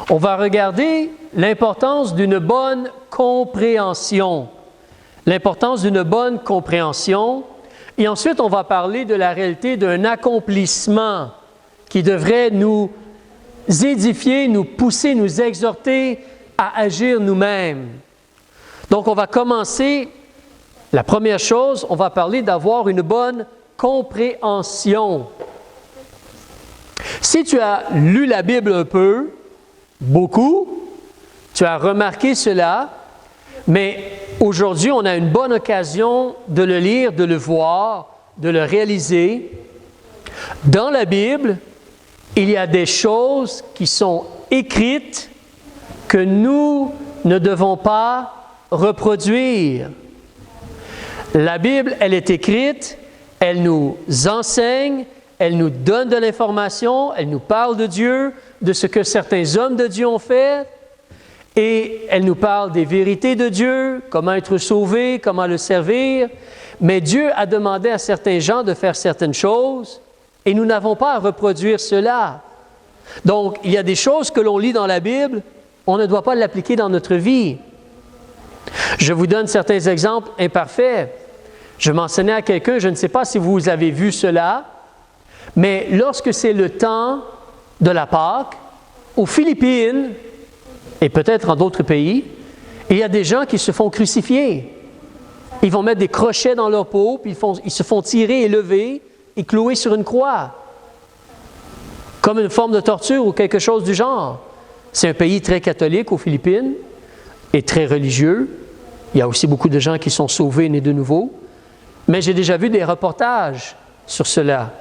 On va regarder l'importance d'une bonne compréhension. L'importance d'une bonne compréhension. Et ensuite, on va parler de la réalité d'un accomplissement qui devrait nous édifier, nous pousser, nous exhorter à agir nous-mêmes. Donc, on va commencer. La première chose, on va parler d'avoir une bonne compréhension. Si tu as lu la Bible un peu, beaucoup, tu as remarqué cela, mais aujourd'hui, on a une bonne occasion de le lire, de le voir, de le réaliser. Dans la Bible, il y a des choses qui sont écrites que nous ne devons pas reproduire. La Bible, elle est écrite, elle nous enseigne, elle nous donne de l'information, elle nous parle de Dieu, de ce que certains hommes de Dieu ont fait, et elle nous parle des vérités de Dieu, comment être sauvé, comment le servir. Mais Dieu a demandé à certains gens de faire certaines choses, et nous n'avons pas à reproduire cela. Donc, il y a des choses que l'on lit dans la Bible, on ne doit pas l'appliquer dans notre vie. Je vous donne certains exemples imparfaits. Je mentionnais à quelqu'un, je ne sais pas si vous avez vu cela, mais lorsque c'est le temps de la Pâque, aux Philippines, et peut-être en d'autres pays, il y a des gens qui se font crucifier. Ils vont mettre des crochets dans leur peau, puis ils se font tirer et lever et clouer sur une croix, comme une forme de torture ou quelque chose du genre. C'est un pays très catholique aux Philippines et très religieux. Il y a aussi beaucoup de gens qui sont sauvés, nés de nouveau. Mais j'ai déjà vu des reportages sur cela.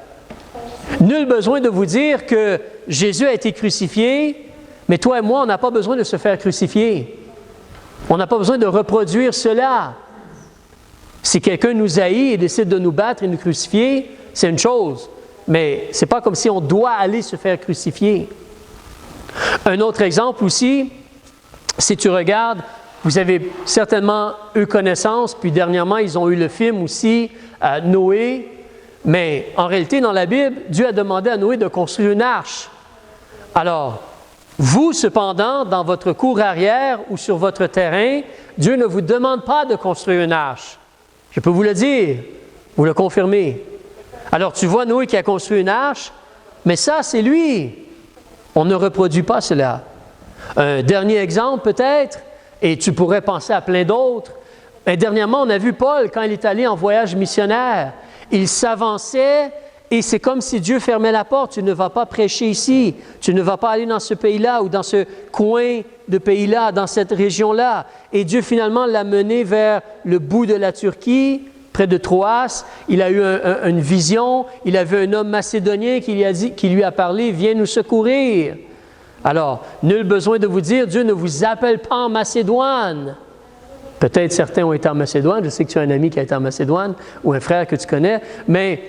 Nul besoin de vous dire que Jésus a été crucifié, mais toi et moi, on n'a pas besoin de se faire crucifier. On n'a pas besoin de reproduire cela. Si quelqu'un nous haït et décide de nous battre et nous crucifier, c'est une chose. Mais ce n'est pas comme si on doit aller se faire crucifier. Un autre exemple aussi, si tu regardes, vous avez certainement eu connaissance, puis dernièrement, ils ont eu le film aussi, Noé. Mais en réalité, dans la Bible, Dieu a demandé à Noé de construire une arche. Alors, vous, cependant, dans votre cour arrière ou sur votre terrain, Dieu ne vous demande pas de construire une arche. Je peux vous le dire, vous le confirmez. Alors, tu vois Noé qui a construit une arche, mais ça, c'est lui. On ne reproduit pas cela. Un dernier exemple, peut-être, et tu pourrais penser à plein d'autres. Mais dernièrement, on a vu Paul quand il est allé en voyage missionnaire. Il s'avançait et c'est comme si Dieu fermait la porte. Tu ne vas pas prêcher ici. Tu ne vas pas aller dans ce pays-là ou dans ce coin de pays-là, dans cette région-là. Et Dieu finalement l'a mené vers le bout de la Turquie, près de Troas. Il a eu une vision. Il a vu un homme macédonien qui lui a parlé « Viens nous secourir ». Alors, nul besoin de vous dire, Dieu ne vous appelle pas en Macédoine. Peut-être certains ont été en Macédoine. Je sais que tu as un ami qui a été en Macédoine ou un frère que tu connais. Mais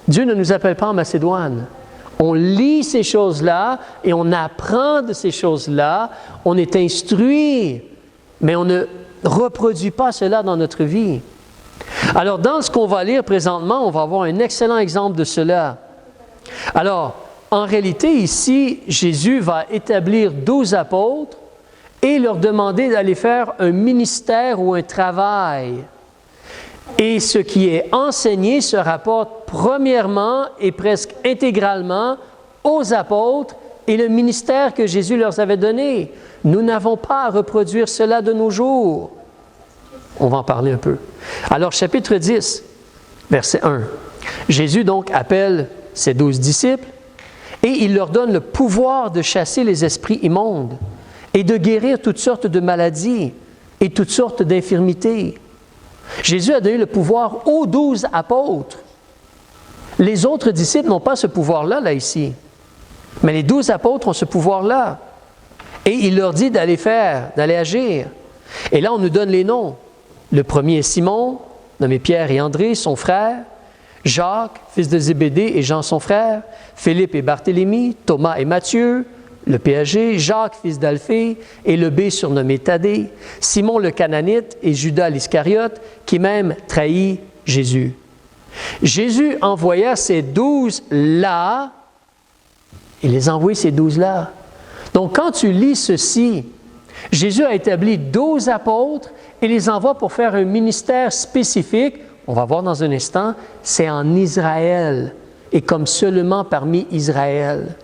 Dieu ne nous appelle pas en Macédoine. On lit ces choses-là et on apprend de ces choses-là. On est instruit, mais on ne reproduit pas cela dans notre vie. Alors, dans ce qu'on va lire présentement, on va avoir un excellent exemple de cela. Alors, en réalité, ici, Jésus va établir 12 apôtres et leur demander d'aller faire un ministère ou un travail. Et ce qui est enseigné se rapporte premièrement et presque intégralement aux apôtres et le ministère que Jésus leur avait donné. Nous n'avons pas à reproduire cela de nos jours. On va en parler un peu. Alors, chapitre 10, verset 1. Jésus donc appelle ses 12 disciples et il leur donne le pouvoir de chasser les esprits immondes et de guérir toutes sortes de maladies et toutes sortes d'infirmités. Jésus a donné le pouvoir aux 12 apôtres. Les autres disciples n'ont pas ce pouvoir-là, là, ici. Mais les 12 apôtres ont ce pouvoir-là. Et il leur dit d'aller faire, d'aller agir. Et là, on nous donne les noms. Le premier est Simon, nommé Pierre et André, son frère. Jacques, fils de Zébédée, et Jean, son frère. Philippe et Barthélemy, Thomas et Matthieu. Le péager, Jacques, fils d'Alphée, et le B surnommé Thaddée, Simon le Cananite et Judas l'Iscariote, qui même trahit Jésus. Jésus envoya ces 12-là, il les envoie ces 12-là. Donc, quand tu lis ceci, Jésus a établi 12 apôtres et les envoie pour faire un ministère spécifique. On va voir dans un instant, c'est en Israël et comme seulement parmi Israël.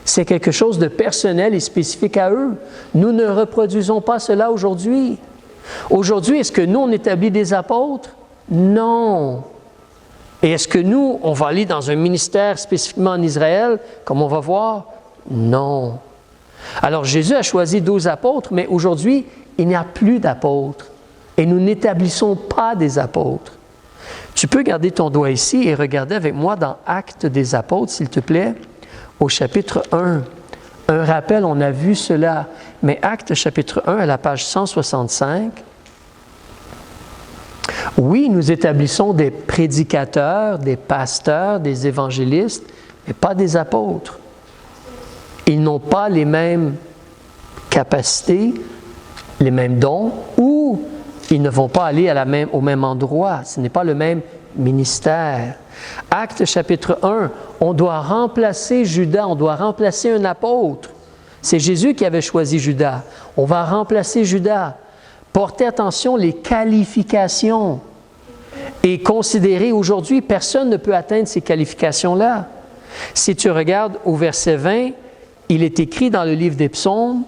C'est quelque chose de personnel et spécifique à eux. Nous ne reproduisons pas cela aujourd'hui. Aujourd'hui, est-ce que nous, on établit des apôtres? Non. Et est-ce que nous, on va aller dans un ministère spécifiquement en Israël, comme on va voir? Non. Alors, Jésus a choisi 12 apôtres, mais aujourd'hui, il n'y a plus d'apôtres. Et nous n'établissons pas des apôtres. Tu peux garder ton doigt ici et regarder avec moi dans Actes des apôtres, s'il te plaît, au chapitre 1. Un rappel, on a vu cela, mais Actes chapitre 1 à la page 165. Oui, nous établissons des prédicateurs, des pasteurs, des évangélistes, mais pas des apôtres. Ils n'ont pas les mêmes capacités, les mêmes dons, ou ils ne vont pas aller au même endroit. Ce n'est pas le même ministère. Actes chapitre 1, on doit remplacer Judas, on doit remplacer un apôtre. C'est Jésus qui avait choisi Judas. On va remplacer Judas. Portez attention les qualifications et considérez aujourd'hui, personne ne peut atteindre ces qualifications-là. Si tu regardes au verset 20, il est écrit dans le livre des Psaumes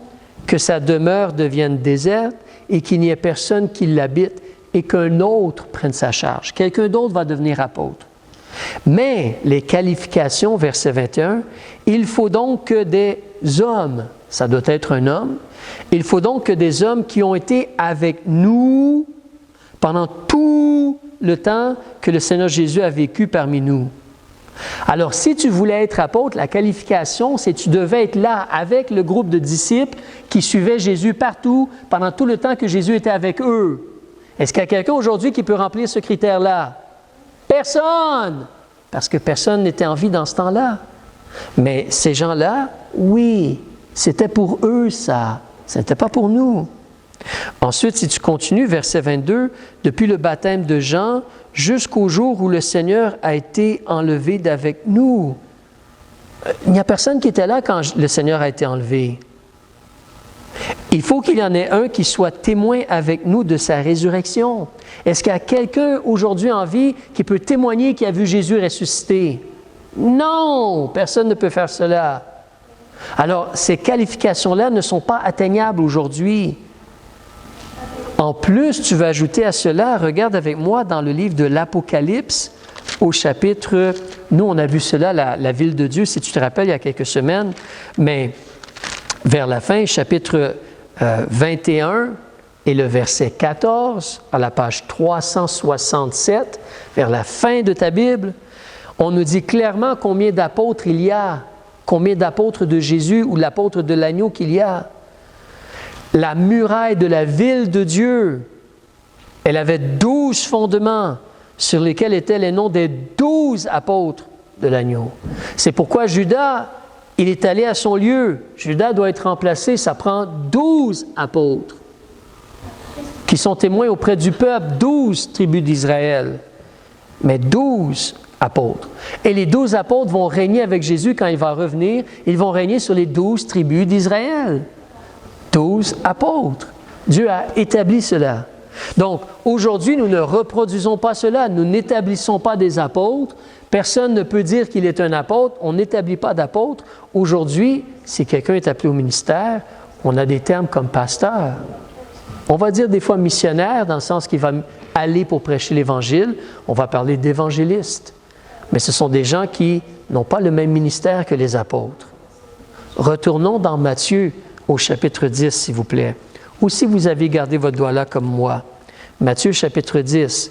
que sa demeure devienne déserte et qu'il n'y ait personne qui l'habite et qu'un autre prenne sa charge. Quelqu'un d'autre va devenir apôtre. Mais les qualifications, verset 21, il faut donc que des hommes, ça doit être un homme, il faut donc que des hommes qui ont été avec nous pendant tout le temps que le Seigneur Jésus a vécu parmi nous. Alors, si tu voulais être apôtre, la qualification, c'est que tu devais être là avec le groupe de disciples qui suivaient Jésus partout pendant tout le temps que Jésus était avec eux. Est-ce qu'il y a quelqu'un aujourd'hui qui peut remplir ce critère-là? Personne! Parce que personne n'était en vie dans ce temps-là. Mais ces gens-là, oui, c'était pour eux ça. Ce n'était pas pour nous. Ensuite, si tu continues, verset 22, depuis le baptême de Jean jusqu'au jour où le Seigneur a été enlevé d'avec nous. Il n'y a personne qui était là quand le Seigneur a été enlevé. Il faut qu'il y en ait un qui soit témoin avec nous de sa résurrection. Est-ce qu'il y a quelqu'un aujourd'hui en vie qui peut témoigner qu'il a vu Jésus ressusciter? Non, personne ne peut faire cela. Alors, ces qualifications-là ne sont pas atteignables aujourd'hui. En plus, tu vas ajouter à cela, regarde avec moi dans le livre de l'Apocalypse, au chapitre, nous on a vu cela, la ville de Dieu, si tu te rappelles, il y a quelques semaines, mais vers la fin, chapitre 21 et le verset 14, à la page 367, vers la fin de ta Bible, on nous dit clairement combien d'apôtres il y a, combien d'apôtres de Jésus ou l'apôtre de l'agneau qu'il y a. La muraille de la ville de Dieu, elle avait 12 fondements sur lesquels étaient les noms des 12 apôtres de l'agneau. C'est pourquoi Judas, il est allé à son lieu. Judas doit être remplacé, ça prend 12 apôtres qui sont témoins auprès du peuple, 12 tribus d'Israël, mais 12 apôtres. Et les 12 apôtres vont régner avec Jésus quand il va revenir, ils vont régner sur les 12 tribus d'Israël. 12 apôtres. Dieu a établi cela. Donc, aujourd'hui, nous ne reproduisons pas cela. Nous n'établissons pas des apôtres. Personne ne peut dire qu'il est un apôtre. On n'établit pas d'apôtres. Aujourd'hui, si quelqu'un est appelé au ministère, on a des termes comme pasteur. On va dire des fois missionnaire, dans le sens qu'il va aller pour prêcher l'Évangile. On va parler d'évangéliste. Mais ce sont des gens qui n'ont pas le même ministère que les apôtres. Retournons dans Matthieu, au chapitre 10, s'il vous plaît. Ou si vous avez gardé votre doigt là comme moi. Matthieu, chapitre 10.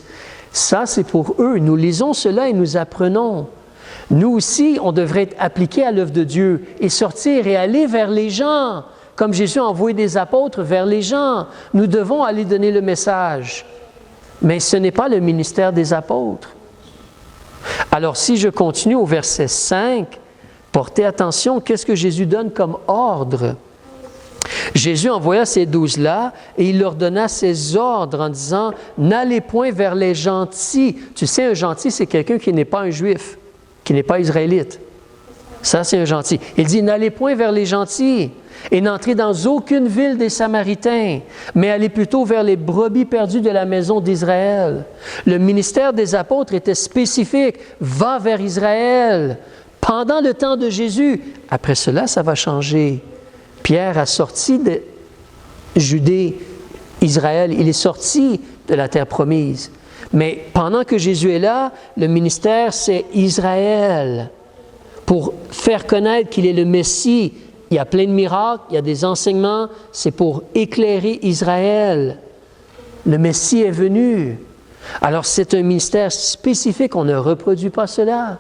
Ça, c'est pour eux. Nous lisons cela et nous apprenons. Nous aussi, on devrait être appliqués à l'œuvre de Dieu et sortir et aller vers les gens. Comme Jésus a envoyé des apôtres vers les gens. Nous devons aller donner le message. Mais ce n'est pas le ministère des apôtres. Alors, si je continue au verset 5, portez attention, qu'est-ce que Jésus donne comme ordre? Jésus envoya ces 12-là et il leur donna ses ordres en disant « N'allez point vers les gentils. » Tu sais, un gentil, c'est quelqu'un qui n'est pas un juif, qui n'est pas israélite. Ça, c'est un gentil. Il dit, n'allez point vers les gentils et n'entrez dans aucune ville des Samaritains, mais allez plutôt vers les brebis perdues de la maison d'Israël. Le ministère des apôtres était spécifique. Va vers Israël. Pendant le temps de Jésus. Après cela, ça va changer. Pierre a sorti de Judée, Israël. Il est sorti de la terre promise. Mais pendant que Jésus est là, le ministère, c'est Israël. Pour faire connaître qu'il est le Messie, il y a plein de miracles, il y a des enseignements, c'est pour éclairer Israël. Le Messie est venu. Alors c'est un ministère spécifique, on ne reproduit pas cela.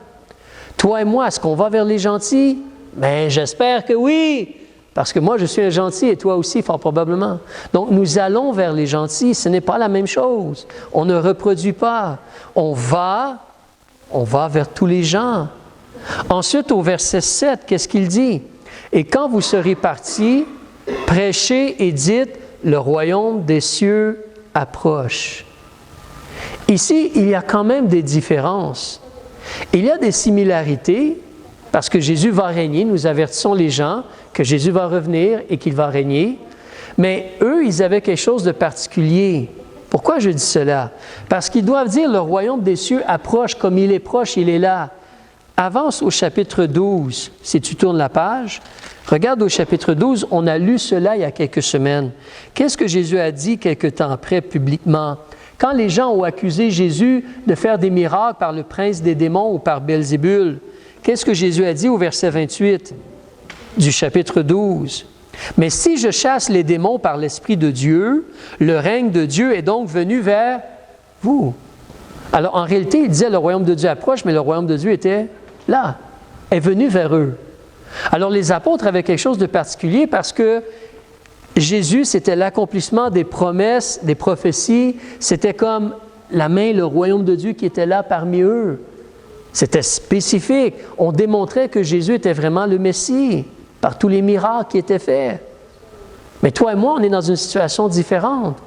Toi et moi, est-ce qu'on va vers les gentils? Bien, j'espère que oui, parce que moi je suis un gentil et toi aussi, fort probablement. Donc nous allons vers les gentils, ce n'est pas la même chose. On ne reproduit pas. On va vers tous les gens. Ensuite, au verset 7, qu'est-ce qu'il dit? « Et quand vous serez partis, prêchez et dites, le royaume des cieux approche. » Ici, il y a quand même des différences. Il y a des similarités, parce que Jésus va régner, nous avertissons les gens que Jésus va revenir et qu'il va régner, mais eux, ils avaient quelque chose de particulier. Pourquoi je dis cela? Parce qu'ils doivent dire, le royaume des cieux approche, comme il est proche, il est là. Avance au chapitre 12, si tu tournes la page. Regarde au chapitre 12, on a lu cela il y a quelques semaines. Qu'est-ce que Jésus a dit quelque temps après publiquement? Quand les gens ont accusé Jésus de faire des miracles par le prince des démons ou par Belzébul, qu'est-ce que Jésus a dit au verset 28 du chapitre 12? « Mais si je chasse les démons par l'Esprit de Dieu, le règne de Dieu est donc venu vers vous. » Alors en réalité, il disait le royaume de Dieu approche, mais le royaume de Dieu était là, est venu vers eux. Alors les apôtres avaient quelque chose de particulier parce que Jésus, c'était l'accomplissement des promesses, des prophéties. C'était comme la main, le royaume de Dieu qui était là parmi eux. C'était spécifique. On démontrait que Jésus était vraiment le Messie par tous les miracles qui étaient faits. Mais toi et moi, on est dans une situation différente.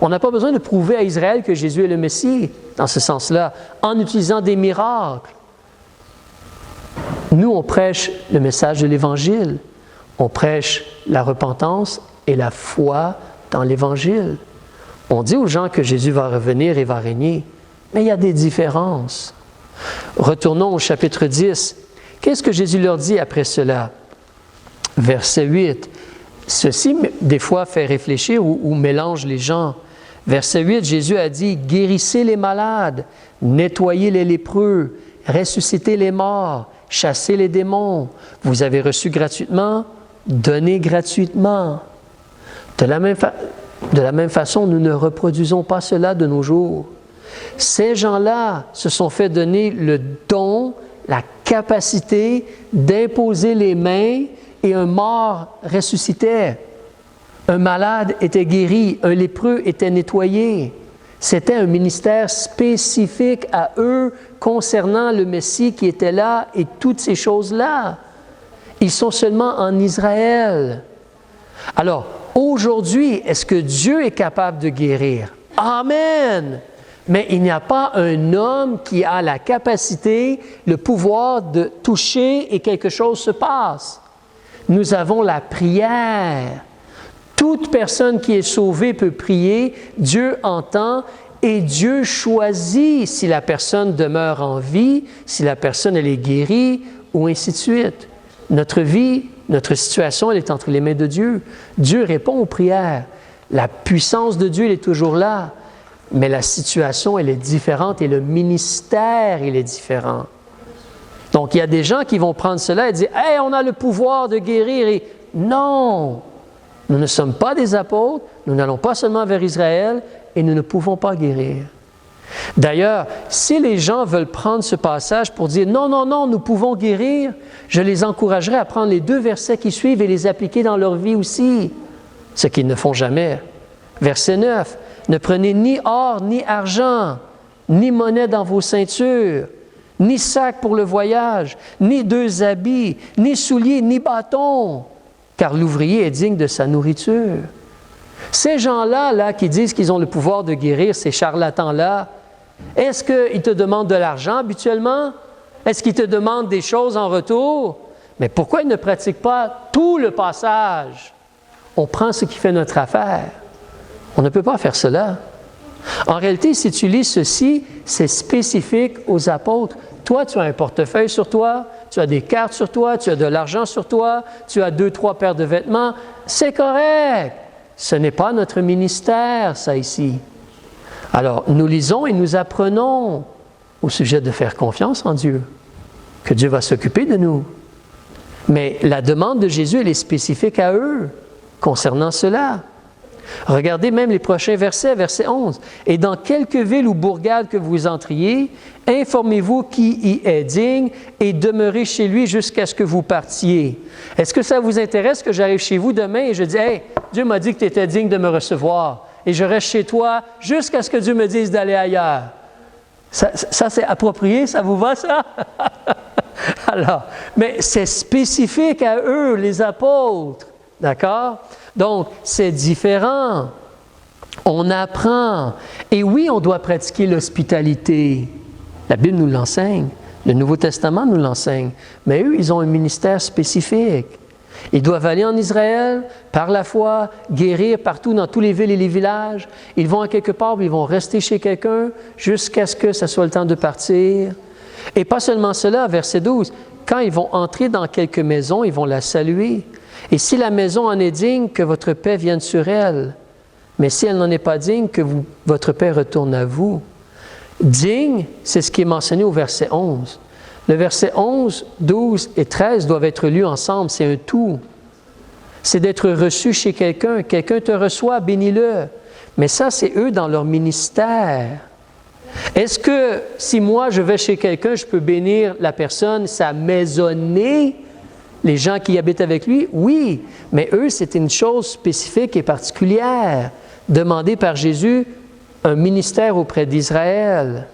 On n'a pas besoin de prouver à Israël que Jésus est le Messie, dans ce sens-là, en utilisant des miracles. Nous, on prêche le message de l'Évangile. On prêche la repentance et la foi dans l'Évangile. On dit aux gens que Jésus va revenir et va régner, mais il y a des différences. Retournons au chapitre 10. Qu'est-ce que Jésus leur dit après cela? Verset 8. Ceci, des fois, fait réfléchir ou mélange les gens. Verset 8, Jésus a dit, « Guérissez les malades, nettoyez les lépreux, ressuscitez les morts, chassez les démons. Vous avez reçu gratuitement, donnez gratuitement. » De la même façon, nous ne reproduisons pas cela de nos jours. Ces gens-là se sont fait donner le don, la capacité d'imposer les mains et un mort ressuscitait. Un malade était guéri, un lépreux était nettoyé. C'était un ministère spécifique à eux concernant le Messie qui était là et toutes ces choses-là. Ils sont seulement en Israël. Alors, aujourd'hui, est-ce que Dieu est capable de guérir? Amen! Mais il n'y a pas un homme qui a la capacité, le pouvoir de toucher et quelque chose se passe. Nous avons la prière. Toute personne qui est sauvée peut prier, Dieu entend et Dieu choisit si la personne demeure en vie, si la personne elle est guérie ou ainsi de suite. Notre vie, notre situation, elle est entre les mains de Dieu. Dieu répond aux prières. La puissance de Dieu, elle est toujours là. Mais la situation, elle est différente et le ministère, il est différent. Donc, il y a des gens qui vont prendre cela et dire « Hey, on a le pouvoir de guérir. » Et non! Nous ne sommes pas des apôtres, nous n'allons pas seulement vers Israël et nous ne pouvons pas guérir. D'ailleurs, si les gens veulent prendre ce passage pour dire « Non, non, non, nous pouvons guérir », je les encouragerais à prendre les 2 versets qui suivent et les appliquer dans leur vie aussi, ce qu'ils ne font jamais. Verset 9. « Ne prenez ni or, ni argent, ni monnaie dans vos ceintures, ni sac pour le voyage, ni 2 habits, ni souliers, ni bâtons, car l'ouvrier est digne de sa nourriture. » Ces gens-là qui disent qu'ils ont le pouvoir de guérir, ces charlatans-là, est-ce qu'ils te demandent de l'argent habituellement? Est-ce qu'ils te demandent des choses en retour? Mais pourquoi ils ne pratiquent pas tout le passage? On prend ce qui fait notre affaire. On ne peut pas faire cela. En réalité, si tu lis ceci, c'est spécifique aux apôtres. Toi, tu as un portefeuille sur toi, tu as des cartes sur toi, tu as de l'argent sur toi, tu as 2-3 paires de vêtements. C'est correct. Ce n'est pas notre ministère, ça ici. Alors, nous lisons et nous apprenons au sujet de faire confiance en Dieu, que Dieu va s'occuper de nous. Mais la demande de Jésus, elle est spécifique à eux concernant cela. Regardez même les prochains versets, verset 11. « Et dans quelque ville ou bourgade que vous entriez, informez-vous qui y est digne et demeurez chez lui jusqu'à ce que vous partiez. » Est-ce que ça vous intéresse que j'arrive chez vous demain et je dis « Hey, Dieu m'a dit que tu étais digne de me recevoir et je reste chez toi jusqu'à ce que Dieu me dise d'aller ailleurs. » Ça c'est approprié, ça vous va ça? Alors, mais c'est spécifique à eux, les apôtres, d'accord? Donc, c'est différent. On apprend. Et oui, on doit pratiquer l'hospitalité. La Bible nous l'enseigne. Le Nouveau Testament nous l'enseigne. Mais eux, ils ont un ministère spécifique. Ils doivent aller en Israël, par la foi, guérir partout dans tous les villes et les villages. Ils vont à quelque part, ils vont rester chez quelqu'un jusqu'à ce que ce soit le temps de partir. Et pas seulement cela, verset 12, quand ils vont entrer dans quelque maison, ils vont la saluer. Et si la maison en est digne, que votre paix vienne sur elle. Mais si elle n'en est pas digne, que votre paix retourne à vous. Digne, c'est ce qui est mentionné au verset 11. Le verset 11, 12 et 13 doivent être lus ensemble, c'est un tout. C'est d'être reçu chez quelqu'un. Quelqu'un te reçoit, bénis-le. Mais ça, c'est eux dans leur ministère. Est-ce que si moi je vais chez quelqu'un, je peux bénir la personne, sa maisonnée, les gens qui habitent avec lui? Oui, mais eux, c'est une chose spécifique et particulière, demandée par Jésus, un ministère auprès d'Israël.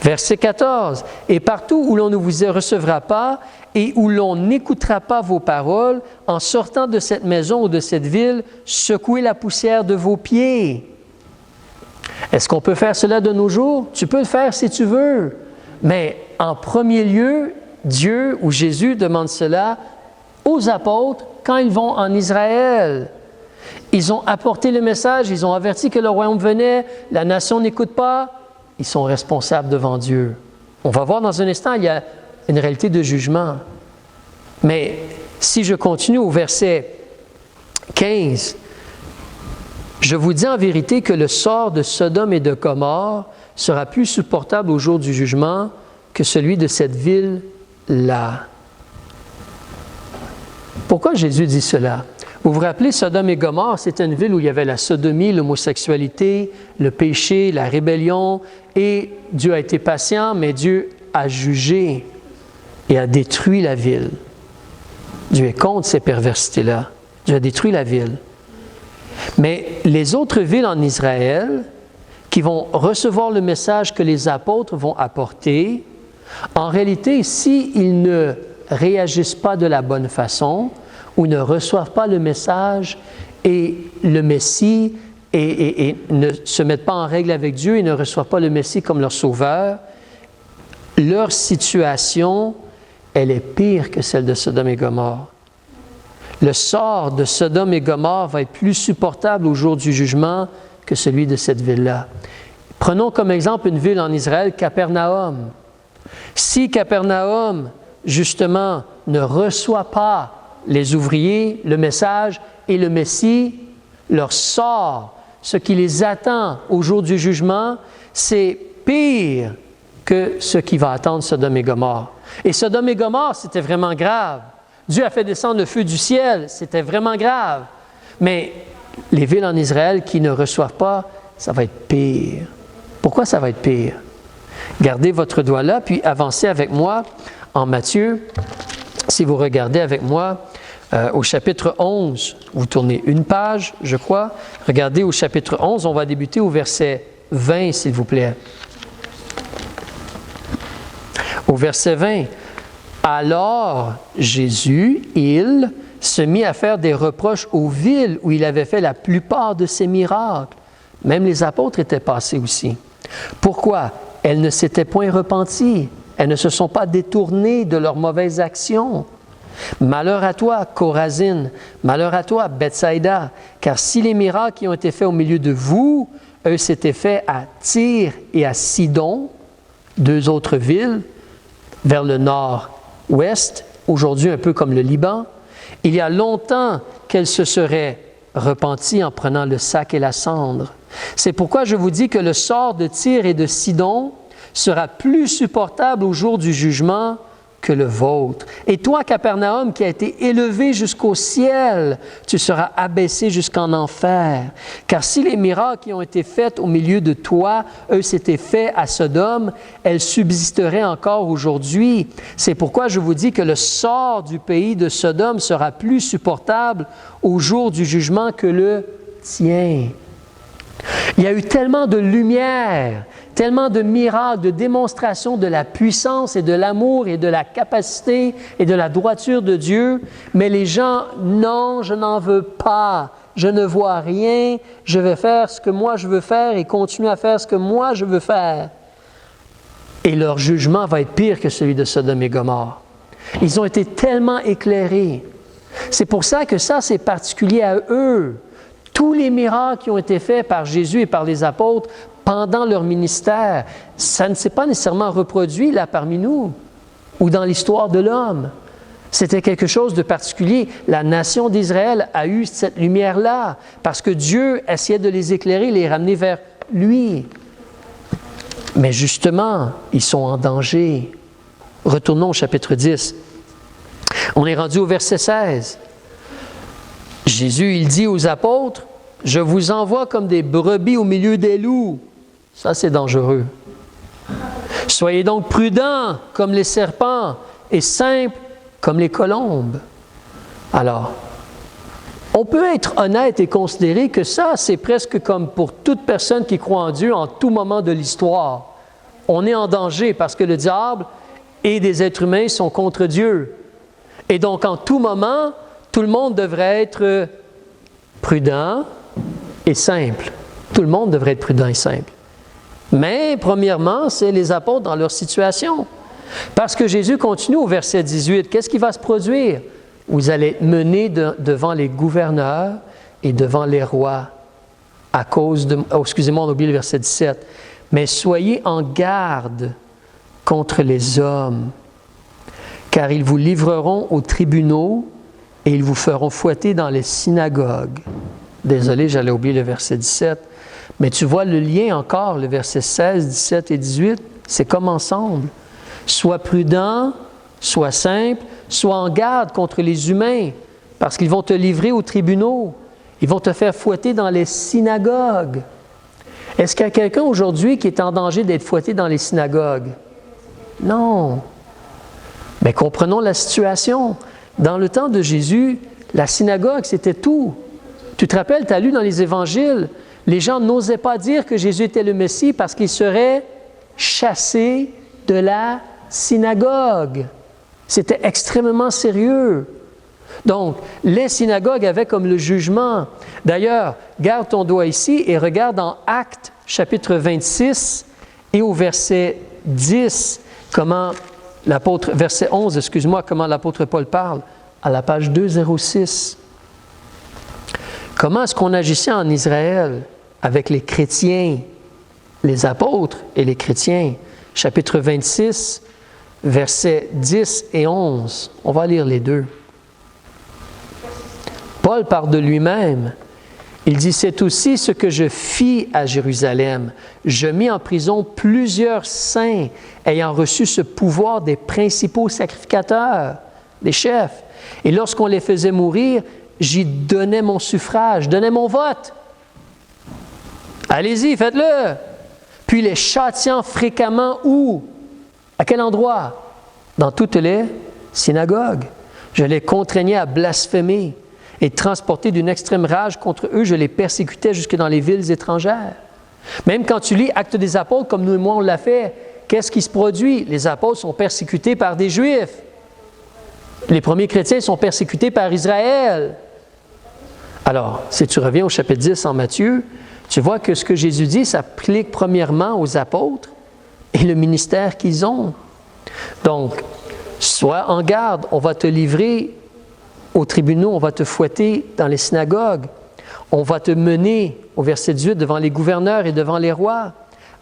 Verset 14, « Et partout où l'on ne vous recevra pas et où l'on n'écoutera pas vos paroles, en sortant de cette maison ou de cette ville, secouez la poussière de vos pieds. » Est-ce qu'on peut faire cela de nos jours? Tu peux le faire si tu veux, mais en premier lieu, Dieu ou Jésus demande cela aux apôtres quand ils vont en Israël. Ils ont apporté le message, ils ont averti que le royaume venait, la nation n'écoute pas, ils sont responsables devant Dieu. On va voir dans un instant, il y a une réalité de jugement. Mais si je continue au verset 15, « Je vous dis en vérité que le sort de Sodome et de Gomorrhe sera plus supportable au jour du jugement que celui de cette ville-là. » Pourquoi Jésus dit cela? Vous vous rappelez, Sodome et Gomorrhe, c'était une ville où il y avait la sodomie, l'homosexualité, le péché, la rébellion, et Dieu a été patient, mais Dieu a jugé et a détruit la ville. Dieu est contre ces perversités-là. Dieu a détruit la ville. Mais les autres villes en Israël, qui vont recevoir le message que les apôtres vont apporter, en réalité, s'ils ne réagissent pas de la bonne façon, ou ne reçoivent pas le message et le Messie et ne se mettent pas en règle avec Dieu et ne reçoivent pas le Messie comme leur sauveur, leur situation, elle est pire que celle de Sodome et Gomorrhe. Le sort de Sodome et Gomorrhe va être plus supportable au jour du jugement que celui de cette ville-là. Prenons comme exemple une ville en Israël, Capernaum. Si Capernaum, justement, ne reçoit pas les ouvriers, le message et le Messie, leur sort, ce qui les attend au jour du jugement, c'est pire que ce qui va attendre Sodome et Gomorrhe. Et Sodome et Gomorrhe, c'était vraiment grave. Dieu a fait descendre le feu du ciel, c'était vraiment grave. Mais les villes en Israël qui ne reçoivent pas, ça va être pire. Pourquoi ça va être pire? Gardez votre doigt là, puis avancez avec moi en Matthieu. Si vous regardez avec moi au chapitre 11, vous tournez une page, je crois. Regardez au chapitre 11, on va débuter au verset 20, s'il vous plaît. Au verset 20, « Alors Jésus, il se mit à faire des reproches aux villes où il avait fait la plupart de ses miracles. » Même les apôtres étaient passés aussi. Pourquoi? Elles ne s'étaient point repenties. Elles ne se sont pas détournées de leurs mauvaises actions. Malheur à toi, Chorazine, malheur à toi, Bethsaïda, car si les miracles qui ont été faits au milieu de vous, eux s'étaient faits à Tyr et à Sidon, 2 autres villes, vers le nord-ouest, aujourd'hui un peu comme le Liban, il y a longtemps qu'elles se seraient repenties en prenant le sac et la cendre. C'est pourquoi je vous dis que le sort de Tyr et de Sidon sera plus supportable au jour du jugement que le vôtre. Et toi, Capernaum, qui a été élevé jusqu'au ciel, tu seras abaissé jusqu'en enfer. Car si les miracles qui ont été faits au milieu de toi, eux s'étaient faits à Sodome, elles subsisteraient encore aujourd'hui. C'est pourquoi je vous dis que le sort du pays de Sodome sera plus supportable au jour du jugement que le tien. Il y a eu tellement de lumière, tellement de miracles, de démonstrations de la puissance et de l'amour et de la capacité et de la droiture de Dieu, mais les gens, non, je n'en veux pas, je ne vois rien, je vais faire ce que moi je veux faire et continuer à faire ce que moi je veux faire. Et leur jugement va être pire que celui de Sodome et Gomorrhe. Ils ont été tellement éclairés. C'est pour ça que ça, c'est particulier à eux. Tous les miracles qui ont été faits par Jésus et par les apôtres pendant leur ministère, ça ne s'est pas nécessairement reproduit là parmi nous ou dans l'histoire de l'homme. C'était quelque chose de particulier. La nation d'Israël a eu cette lumière-là parce que Dieu essayait de les éclairer, les ramener vers lui. Mais justement, ils sont en danger. Retournons au chapitre 10. On est rendu au verset 16. Jésus, il dit aux apôtres, « Je vous envoie comme des brebis au milieu des loups. » Ça, c'est dangereux. « Soyez donc prudents comme les serpents et simples comme les colombes. » Alors, on peut être honnête et considérer que ça, c'est presque comme pour toute personne qui croit en Dieu en tout moment de l'histoire. On est en danger parce que le diable et des êtres humains sont contre Dieu. Et donc, en tout moment, tout le monde devrait être prudent et simple. Tout le monde devrait être prudent et simple. Mais, premièrement, c'est les apôtres dans leur situation. Parce que Jésus continue au verset 18. Qu'est-ce qui va se produire? Vous allez être menés devant les gouverneurs et devant les rois à cause de... Oh, excusez-moi, on a oublié le verset 17. Mais soyez en garde contre les hommes, car ils vous livreront aux tribunaux et ils vous feront fouetter dans les synagogues. Désolé, j'allais oublier le verset 17. Mais tu vois le lien encore, le verset 16, 17 et 18, c'est comme ensemble. Sois prudent, sois simple, sois en garde contre les humains, parce qu'ils vont te livrer aux tribunaux. Ils vont te faire fouetter dans les synagogues. Est-ce qu'il y a quelqu'un aujourd'hui qui est en danger d'être fouetté dans les synagogues? Non. Mais comprenons la situation. Dans le temps de Jésus, la synagogue, c'était tout. Tu te rappelles, tu as lu dans les évangiles, les gens n'osaient pas dire que Jésus était le Messie parce qu'ils seraient chassés de la synagogue. C'était extrêmement sérieux. Donc, les synagogues avaient comme le jugement. D'ailleurs, garde ton doigt ici et regarde dans Actes, chapitre 26 et au verset 10, verset 11, excuse-moi, comment l'apôtre Paul parle, à la page 206. Comment est-ce qu'on agissait en Israël avec les chrétiens, les apôtres et les chrétiens? Chapitre 26, versets 10 et 11. On va lire les deux. Paul parle de lui-même. Il dit, « C'est aussi ce que je fis à Jérusalem. Je mis en prison plusieurs saints ayant reçu ce pouvoir des principaux sacrificateurs, des chefs. Et lorsqu'on les faisait mourir, j'y donnais mon suffrage, donnais mon vote. Allez-y, faites-le. Puis les châtiant fréquemment où? À quel endroit? Dans toutes les synagogues. Je les contraignais à blasphémer. Et transportés d'une extrême rage contre eux, je les persécutais jusque dans les villes étrangères. » Même quand tu lis Actes des apôtres, comme nous et moi on l'a fait, qu'est-ce qui se produit? Les apôtres sont persécutés par des Juifs. Les premiers chrétiens sont persécutés par Israël. Alors, si tu reviens au chapitre 10 en Matthieu, tu vois que ce que Jésus dit s'applique premièrement aux apôtres et le ministère qu'ils ont. Donc, sois en garde, on va te livrer aux tribunaux, on va te fouetter dans les synagogues, on va te mener, au verset 18, devant les gouverneurs et devant les rois,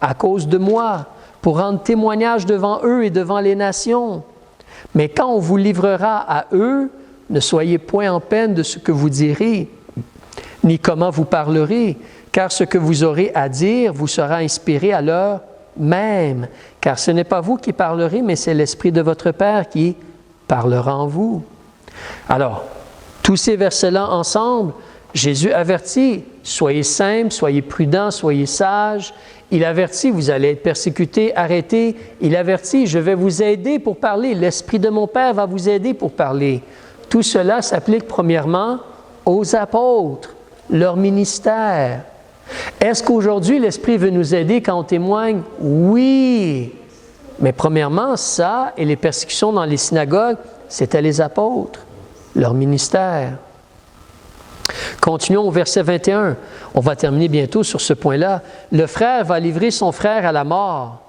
à cause de moi, pour rendre témoignage devant eux et devant les nations. Mais quand on vous livrera à eux, ne soyez point en peine de ce que vous direz, ni comment vous parlerez, car ce que vous aurez à dire vous sera inspiré à l'heure même, car ce n'est pas vous qui parlerez, mais c'est l'Esprit de votre Père qui parlera en vous. Alors, tous ces versets-là ensemble, Jésus avertit, soyez simples, soyez prudents, soyez sages. Il avertit, vous allez être persécutés, arrêtés. Il avertit, je vais vous aider pour parler. L'Esprit de mon Père va vous aider pour parler. Tout cela s'applique premièrement aux apôtres, leur ministère. Est-ce qu'aujourd'hui, l'Esprit veut nous aider quand on témoigne? Oui. Mais premièrement, ça et les persécutions dans les synagogues, c'était les apôtres, leur ministère. Continuons au verset 21. On va terminer bientôt sur ce point-là. Le frère va livrer son frère à la mort.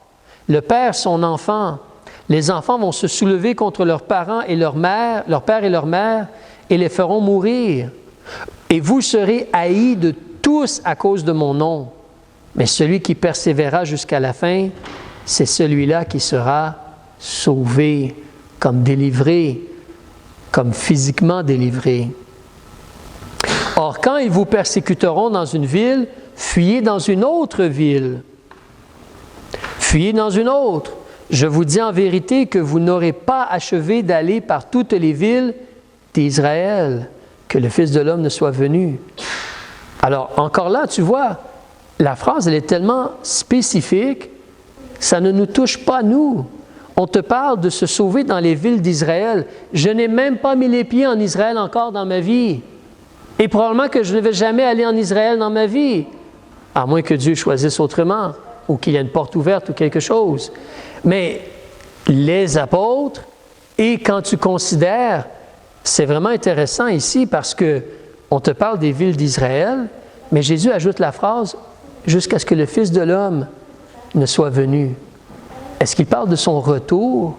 Le père, son enfant. Les enfants vont se soulever contre leurs parents et leur père et leur mère, et les feront mourir. Et vous serez haïs de tous à cause de mon nom. Mais celui qui persévérera jusqu'à la fin, c'est celui-là qui sera sauvé, comme délivré, comme physiquement délivré. Or, quand ils vous persécuteront dans une ville, fuyez dans une autre ville. Fuyez dans une autre. Je vous dis en vérité que vous n'aurez pas achevé d'aller par toutes les villes d'Israël, que le Fils de l'homme ne soit venu. Alors, encore là, tu vois, la phrase, elle est tellement spécifique, ça ne nous touche pas, nous. On te parle de se sauver dans les villes d'Israël. Je n'ai même pas mis les pieds en Israël encore dans ma vie. Et probablement que je ne vais jamais aller en Israël dans ma vie, à moins que Dieu choisisse autrement, ou qu'il y ait une porte ouverte ou quelque chose. Mais les apôtres, et quand tu considères, c'est vraiment intéressant ici parce que on te parle des villes d'Israël, mais Jésus ajoute la phrase « jusqu'à ce que le Fils de l'homme ne soit venu ». Est-ce qu'il parle de son retour?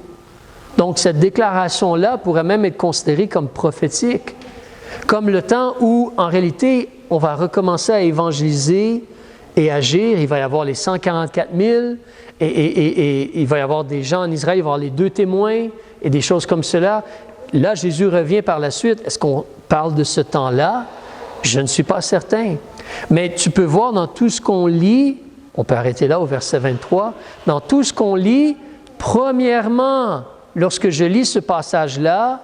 Donc cette déclaration-là pourrait même être considérée comme prophétique, comme le temps où, en réalité, on va recommencer à évangéliser et agir. Il va y avoir les 144 000 et il va y avoir des gens en Israël, il va y avoir les 2 témoins et des choses comme cela. Là, Jésus revient par la suite. Est-ce qu'on parle de ce temps-là? Je ne suis pas certain. Mais tu peux voir dans tout ce qu'on lit, on peut arrêter là au verset 23, dans tout ce qu'on lit, premièrement, lorsque je lis ce passage-là,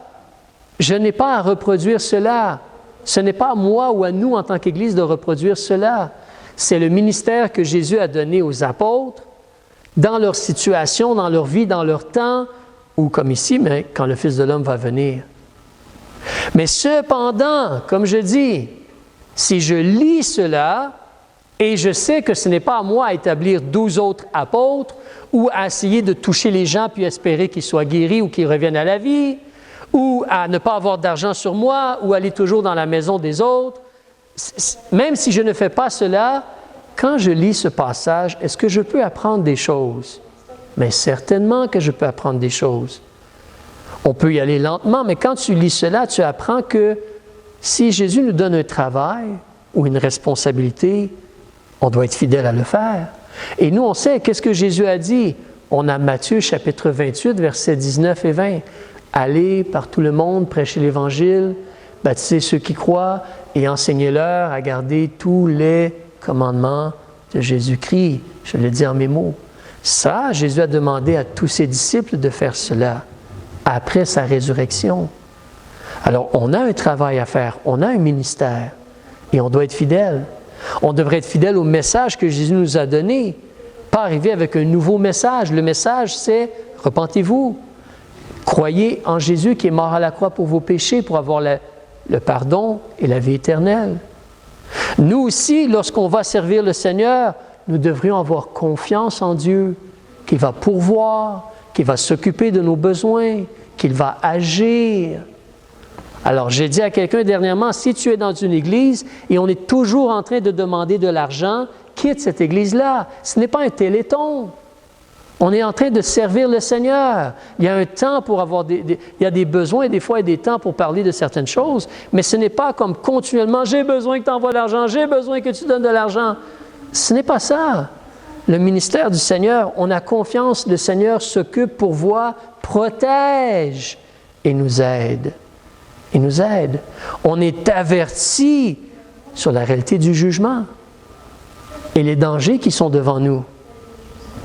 je n'ai pas à reproduire cela. Ce n'est pas à moi ou à nous en tant qu'Église de reproduire cela. C'est le ministère que Jésus a donné aux apôtres dans leur situation, dans leur vie, dans leur temps, ou comme ici, mais quand le Fils de l'homme va venir. Mais cependant, comme je dis, si je lis cela et je sais que ce n'est pas à moi à établir 12 autres apôtres ou à essayer de toucher les gens puis espérer qu'ils soient guéris ou qu'ils reviennent à la vie, ou à ne pas avoir d'argent sur moi, ou aller toujours dans la maison des autres. Même si je ne fais pas cela, quand je lis ce passage, est-ce que je peux apprendre des choses? Mais certainement que je peux apprendre des choses. On peut y aller lentement, mais quand tu lis cela, tu apprends que si Jésus nous donne un travail ou une responsabilité, on doit être fidèle à le faire. Et nous, on sait, qu'est-ce que Jésus a dit? On a Matthieu chapitre 28, versets 19 et 20. Allez par tout le monde, prêchez l'Évangile, baptisez ceux qui croient et enseignez-leur à garder tous les commandements de Jésus-Christ. Je le dis en mes mots. Ça, Jésus a demandé à tous ses disciples de faire cela après sa résurrection. Alors, on a un travail à faire, on a un ministère et on doit être fidèle. On devrait être fidèle au message que Jésus nous a donné, pas arriver avec un nouveau message. Le message, c'est « repentez-vous ». Croyez en Jésus qui est mort à la croix pour vos péchés, pour avoir le pardon et la vie éternelle. Nous aussi, lorsqu'on va servir le Seigneur, nous devrions avoir confiance en Dieu, qu'il va pourvoir, qu'il va s'occuper de nos besoins, qu'il va agir. Alors, j'ai dit à quelqu'un dernièrement, si tu es dans une église et on est toujours en train de demander de l'argent, quitte cette église-là. Ce n'est pas un téléthon. On est en train de servir le Seigneur. Il y a un temps pour avoir il y a des besoins, des fois, il y a des temps pour parler de certaines choses, mais ce n'est pas comme continuellement, j'ai besoin que tu envoies de l'argent, j'ai besoin que tu donnes de l'argent. Ce n'est pas ça. Le ministère du Seigneur, on a confiance, le Seigneur s'occupe, pourvoit, protège et nous aide. Il nous aide. On est averti sur la réalité du jugement et les dangers qui sont devant nous.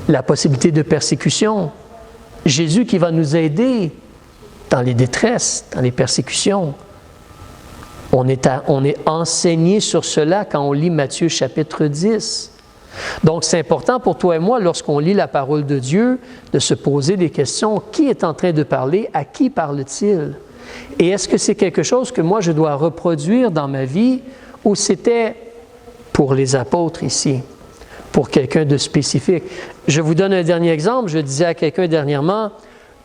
La possibilité de persécution. Jésus qui va nous aider dans les détresses, dans les persécutions. On est enseigné sur cela quand on lit Matthieu chapitre 10. Donc, c'est important pour toi et moi, lorsqu'on lit la parole de Dieu, de se poser des questions. Qui est en train de parler? À qui parle-t-il? Et est-ce que c'est quelque chose que moi, je dois reproduire dans ma vie ou c'était pour les apôtres ici? Pour quelqu'un de spécifique. Je vous donne un dernier exemple. Je disais à quelqu'un dernièrement,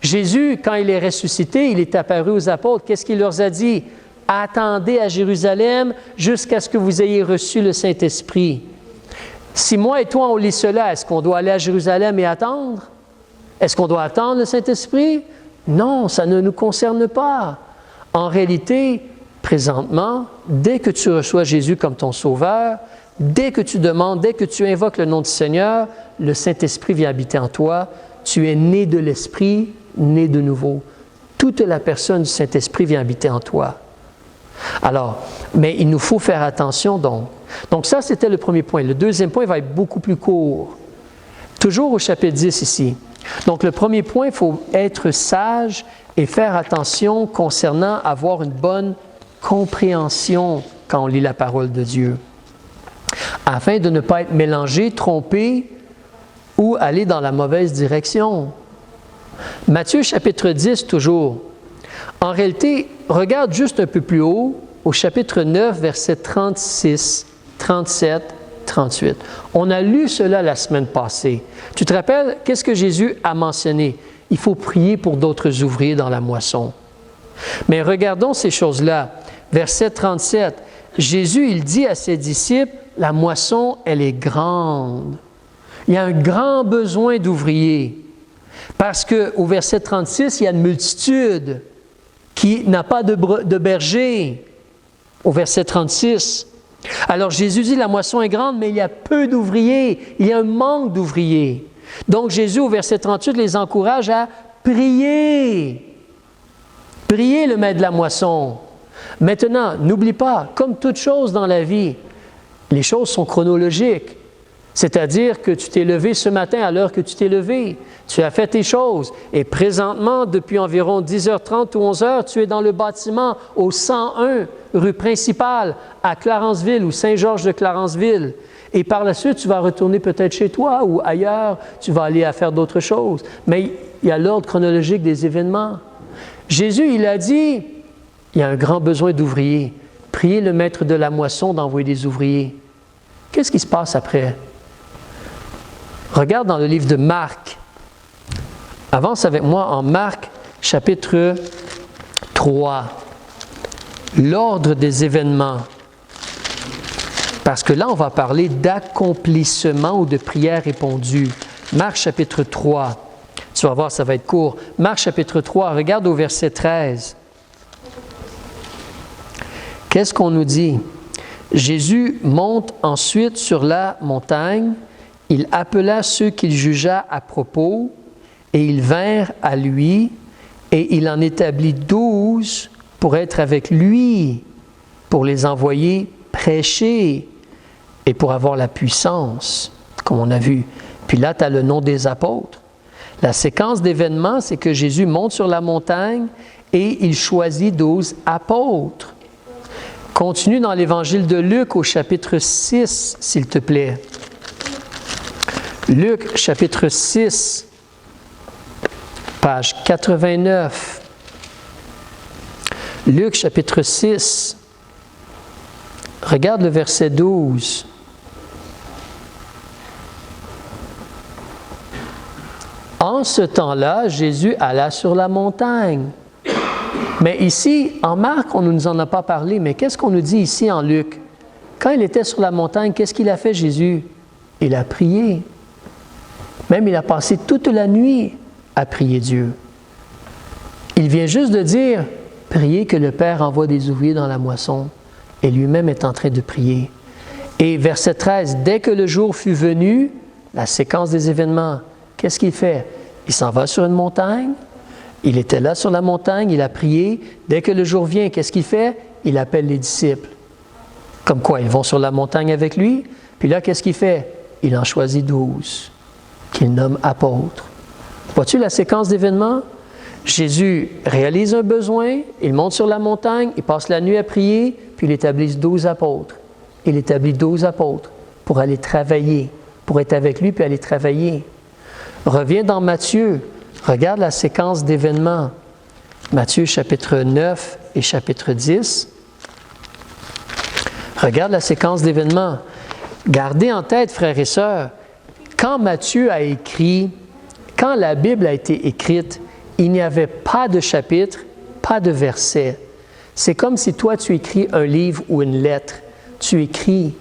Jésus, quand il est ressuscité, il est apparu aux apôtres. Qu'est-ce qu'il leur a dit? Attendez à Jérusalem jusqu'à ce que vous ayez reçu le Saint-Esprit. Si moi et toi, on lit cela, est-ce qu'on doit aller à Jérusalem et attendre? Est-ce qu'on doit attendre le Saint-Esprit? Non, ça ne nous concerne pas. En réalité, présentement, dès que tu reçois Jésus comme ton Sauveur, dès que tu demandes, dès que tu invoques le nom du Seigneur, le Saint-Esprit vient habiter en toi. Tu es né de l'Esprit, né de nouveau. Toute la personne du Saint-Esprit vient habiter en toi. Alors, mais il nous faut faire attention donc. Donc ça, c'était le premier point. Le deuxième point va être beaucoup plus court. Toujours au chapitre 10 ici. Donc le premier point, il faut être sage et faire attention concernant avoir une bonne compréhension quand on lit la parole de Dieu, afin de ne pas être mélangé, trompé ou aller dans la mauvaise direction. Matthieu chapitre 10 toujours. En réalité, regarde juste un peu plus haut, au chapitre 9, versets 36, 37, 38. On a lu cela la semaine passée. Tu te rappelles, qu'est-ce que Jésus a mentionné? Il faut prier pour d'autres ouvriers dans la moisson. Mais regardons ces choses-là. Verset 37, Jésus, il dit à ses disciples, la moisson, elle est grande. Il y a un grand besoin d'ouvriers. Parce qu'au verset 36, il y a une multitude qui n'a pas de berger. Au verset 36. Alors Jésus dit, la moisson est grande, mais il y a peu d'ouvriers. Il y a un manque d'ouvriers. Donc Jésus, au verset 38, les encourage à prier. Prier le maître de la moisson. Maintenant, n'oublie pas, comme toute chose dans la vie, les choses sont chronologiques. C'est-à-dire que tu t'es levé ce matin à l'heure que tu t'es levé. Tu as fait tes choses. Et présentement, depuis environ 10h30 ou 11h, tu es dans le bâtiment au 101 rue principale à Clarenceville ou Saint-Georges de Clarenceville. Et par la suite, tu vas retourner peut-être chez toi ou ailleurs. Tu vas aller à faire d'autres choses. Mais il y a l'ordre chronologique des événements. Jésus, il a dit, il y a un grand besoin d'ouvriers. Priez le maître de la moisson d'envoyer des ouvriers. Qu'est-ce qui se passe après? Regarde dans le livre de Marc. Avance avec moi en Marc, chapitre 3. L'ordre des événements. Parce que là, on va parler d'accomplissement ou de prière répondue. Marc, chapitre 3. Tu vas voir, ça va être court. Marc, chapitre 3, regarde au verset 13. Qu'est-ce qu'on nous dit? Jésus monte ensuite sur la montagne. Il appela ceux qu'il jugea à propos, et ils vinrent à lui, et il en établit 12 pour être avec lui, pour les envoyer prêcher, et pour avoir la puissance, comme on a vu. Puis là, tu as le nom des apôtres. La séquence d'événements, c'est que Jésus monte sur la montagne, et il choisit 12 apôtres. Continue dans l'Évangile de Luc au chapitre 6, s'il te plaît. Luc, chapitre 6, page 89. Luc, chapitre 6, regarde le verset 12. En ce temps-là, Jésus alla sur la montagne. Mais ici, en Marc, on ne nous en a pas parlé, mais qu'est-ce qu'on nous dit ici en Luc? Quand il était sur la montagne, qu'est-ce qu'il a fait, Jésus? Il a prié. Même il a passé toute la nuit à prier Dieu. Il vient juste de dire, priez que le Père envoie des ouvriers dans la moisson. Et lui-même est en train de prier. Et verset 13, dès que le jour fut venu, la séquence des événements, qu'est-ce qu'il fait? Il s'en va sur une montagne. Il était là sur la montagne, il a prié. Dès que le jour vient, qu'est-ce qu'il fait? Il appelle les disciples. Comme quoi, ils vont sur la montagne avec lui. Puis là, qu'est-ce qu'il fait? Il en choisit 12, qu'il nomme apôtres. Vois-tu la séquence d'événements? Jésus réalise un besoin, il monte sur la montagne, il passe la nuit à prier, puis il établit 12 apôtres. Il établit 12 apôtres pour aller travailler, pour être avec lui, puis aller travailler. Reviens dans Matthieu, regarde la séquence d'événements. Matthieu chapitre 9 et chapitre 10. Regarde la séquence d'événements. Gardez en tête, frères et sœurs, quand Matthieu a écrit, quand la Bible a été écrite, il n'y avait pas de chapitre, pas de verset. C'est comme si toi, tu écris un livre ou une lettre. Tu écris.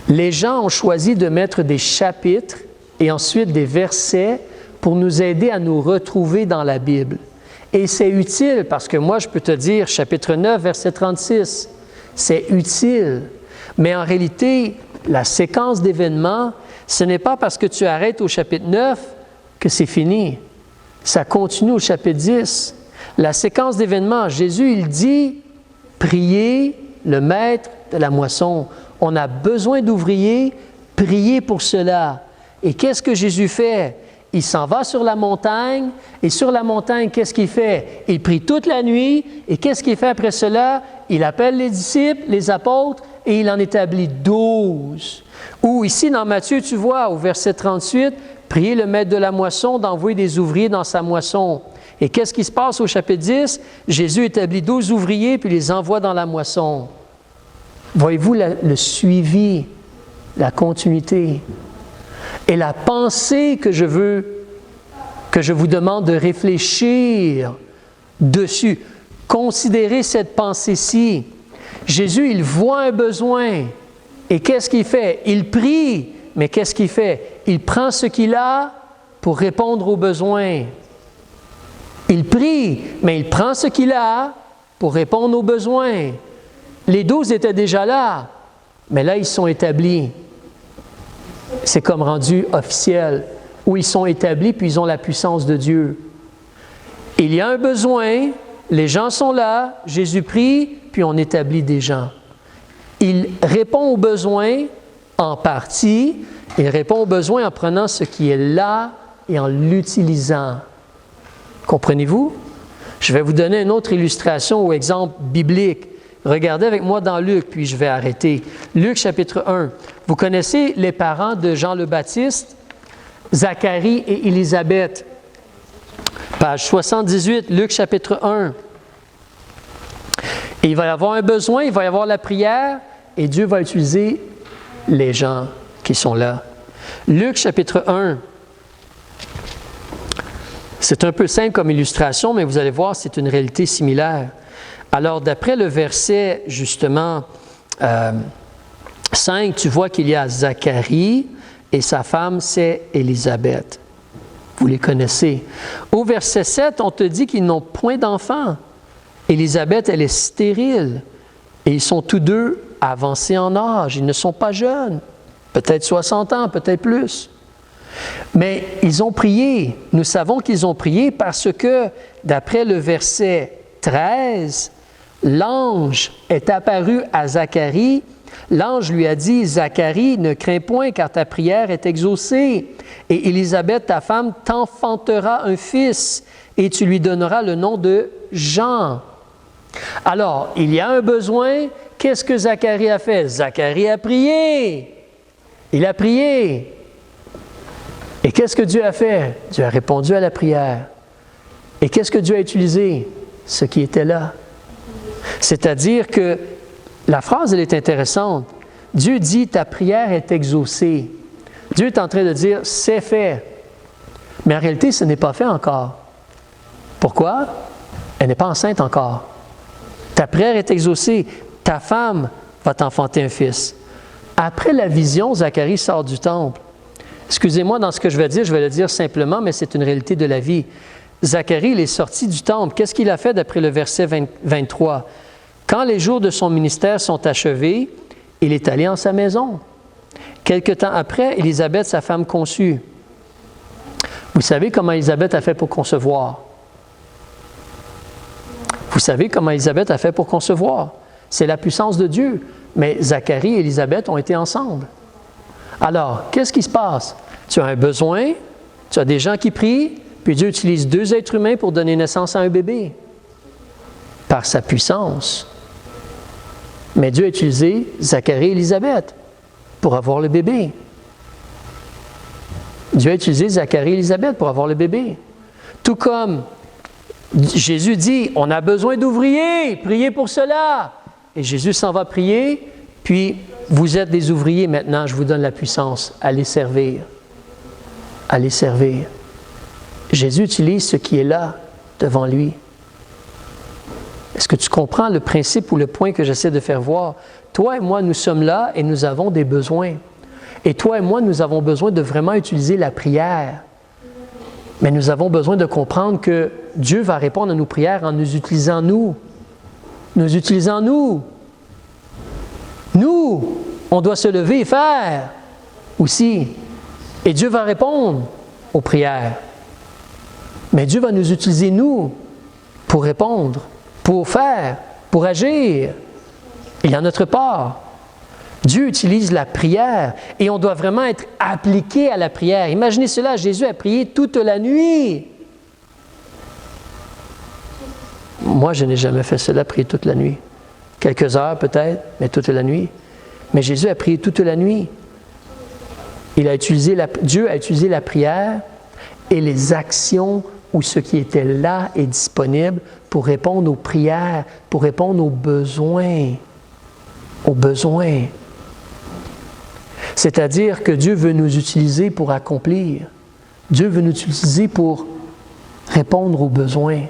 Les gens ont choisi de mettre des chapitres et ensuite des versets pour nous aider à nous retrouver dans la Bible. Et c'est utile parce que moi, je peux te dire, chapitre 9, verset 36, c'est utile. Mais en réalité, la séquence d'événements, ce n'est pas parce que tu arrêtes au chapitre 9 que c'est fini. Ça continue au chapitre 10. La séquence d'événements, Jésus, il dit, priez le maître de la moisson. On a besoin d'ouvriers, priez pour cela. Et qu'est-ce que Jésus fait? Il s'en va sur la montagne, et sur la montagne, qu'est-ce qu'il fait? Il prie toute la nuit, et qu'est-ce qu'il fait après cela? Il appelle les disciples, les apôtres, et il en établit 12. Ou ici, dans Matthieu, tu vois, au verset 38, priez le maître de la moisson d'envoyer des ouvriers dans sa moisson. Et qu'est-ce qui se passe au chapitre 10? Jésus établit 12 ouvriers, puis les envoie dans la moisson. Voyez-vous le suivi, la continuité et la pensée que je vous demande de réfléchir dessus. Considérez cette pensée-ci. Jésus, il voit un besoin. Et qu'est-ce qu'il fait? Il prie, mais qu'est-ce qu'il fait? Il prend ce qu'il a pour répondre aux besoins. Il prie, mais il prend ce qu'il a pour répondre aux besoins. Les 12 étaient déjà là, mais là, ils sont établis. C'est comme rendu officiel, où ils sont établis, puis ils ont la puissance de Dieu. Il y a un besoin, les gens sont là, Jésus prie, puis on établit des gens. Il répond aux besoins en partie, il répond aux besoins en prenant ce qui est là et en l'utilisant. Comprenez-vous? Je vais vous donner une autre illustration ou exemple biblique. Regardez avec moi dans Luc, puis je vais arrêter. Luc chapitre 1. Vous connaissez les parents de Jean le Baptiste, Zacharie et Élisabeth. Page 78, Luc chapitre 1. Et il va y avoir un besoin, il va y avoir la prière, et Dieu va utiliser les gens qui sont là. Luc chapitre 1. C'est un peu simple comme illustration, mais vous allez voir, c'est une réalité similaire. Alors, d'après le verset, justement, 5, tu vois qu'il y a Zacharie et sa femme, c'est Élisabeth. Vous les connaissez. Au verset 7, on te dit qu'ils n'ont point d'enfants. Élisabeth, elle est stérile. Et ils sont tous deux avancés en âge. Ils ne sont pas jeunes. Peut-être 60 ans, peut-être plus. Mais ils ont prié. Nous savons qu'ils ont prié parce que, d'après le verset 13, l'ange est apparu à Zacharie. L'ange lui a dit, « Zacharie, ne crains point, car ta prière est exaucée. Et Élisabeth, ta femme, t'enfantera un fils, et tu lui donneras le nom de Jean. » Alors, il y a un besoin. Qu'est-ce que Zacharie a fait? Zacharie a prié. Il a prié. Et qu'est-ce que Dieu a fait? Dieu a répondu à la prière. Et qu'est-ce que Dieu a utilisé? Ce qui était là. C'est-à-dire que la phrase, elle est intéressante. Dieu dit, ta prière est exaucée. Dieu est en train de dire, c'est fait. Mais en réalité, ce n'est pas fait encore. Pourquoi? Elle n'est pas enceinte encore. Ta prière est exaucée. Ta femme va t'enfanter un fils. Après la vision, Zacharie sort du temple. Excusez-moi dans ce que je vais le dire simplement, mais c'est une réalité de la vie. Zacharie, il est sorti du temple. Qu'est-ce qu'il a fait d'après le verset 23? Quand les jours de son ministère sont achevés, il est allé en sa maison. Quelque temps après, Élisabeth, sa femme, conçut. Vous savez comment Élisabeth a fait pour concevoir? Vous savez comment Élisabeth a fait pour concevoir? C'est la puissance de Dieu. Mais Zacharie et Élisabeth ont été ensemble. Alors, qu'est-ce qui se passe? Tu as un besoin, tu as des gens qui prient, puis Dieu utilise deux êtres humains pour donner naissance à un bébé. Par sa puissance. Mais Dieu a utilisé Zacharie et Élisabeth pour avoir le bébé. Dieu a utilisé Zacharie et Élisabeth pour avoir le bébé. Tout comme Jésus dit, on a besoin d'ouvriers, priez pour cela. Et Jésus s'en va prier, puis vous êtes des ouvriers maintenant, je vous donne la puissance, allez servir. Allez servir. Jésus utilise ce qui est là devant lui. Est-ce que tu comprends le principe ou le point que j'essaie de faire voir? Toi et moi, nous sommes là et nous avons des besoins. Et toi et moi, nous avons besoin de vraiment utiliser la prière. Mais nous avons besoin de comprendre que Dieu va répondre à nos prières en nous utilisant nous. Nous utilisant nous. Nous, on doit se lever et faire aussi. Et Dieu va répondre aux prières. Mais Dieu va nous utiliser nous pour répondre, pour faire, pour agir. Il y a notre part. Dieu utilise la prière et on doit vraiment être appliqué à la prière. Imaginez cela, Jésus a prié toute la nuit. Moi, je n'ai jamais fait cela, prier toute la nuit. Quelques heures peut-être, mais toute la nuit. Mais Jésus a prié toute la nuit. Dieu a utilisé la prière et les actions ou ce qui était là et disponible pour répondre aux prières, pour répondre aux besoins. Aux besoins. C'est-à-dire que Dieu veut nous utiliser pour accomplir. Dieu veut nous utiliser pour répondre aux besoins.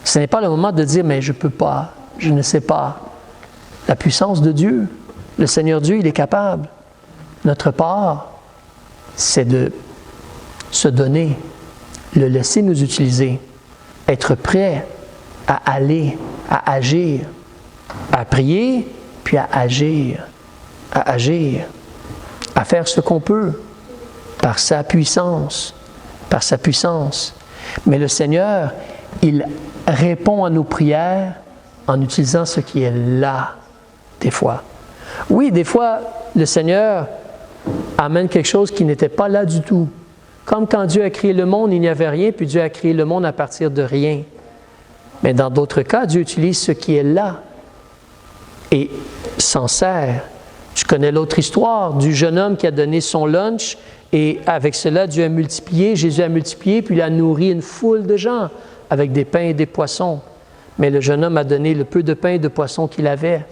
Ce n'est pas le moment de dire « mais je ne peux pas, je ne sais pas ». La puissance de Dieu, le Seigneur Dieu, il est capable. Notre part, c'est de se donner, le laisser nous utiliser, être prêt à aller, à agir, à prier, puis à agir, à faire ce qu'on peut, par sa puissance, par sa puissance. Mais le Seigneur, il répond à nos prières en utilisant ce qui est là, des fois. Oui, des fois, le Seigneur amène quelque chose qui n'était pas là du tout. Comme quand Dieu a créé le monde, il n'y avait rien, puis Dieu a créé le monde à partir de rien. Mais dans d'autres cas, Dieu utilise ce qui est là et s'en sert. Tu connais l'autre histoire du jeune homme qui a donné son lunch et avec cela, Dieu a multiplié, Jésus a multiplié, puis il a nourri une foule de gens avec des pains et des poissons. Mais le jeune homme a donné le peu de pain et de poissons qu'il avait.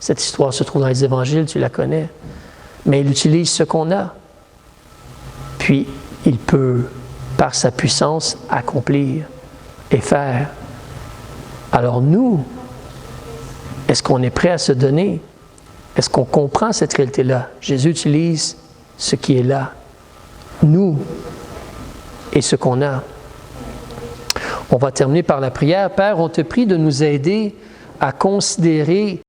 Cette histoire se trouve dans les évangiles, tu la connais. Mais il utilise ce qu'on a. Puis, il peut, par sa puissance, accomplir et faire. Alors nous, est-ce qu'on est prêt à se donner? Est-ce qu'on comprend cette réalité-là? Jésus utilise ce qui est là, nous, et ce qu'on a. On va terminer par la prière. Père, on te prie de nous aider à considérer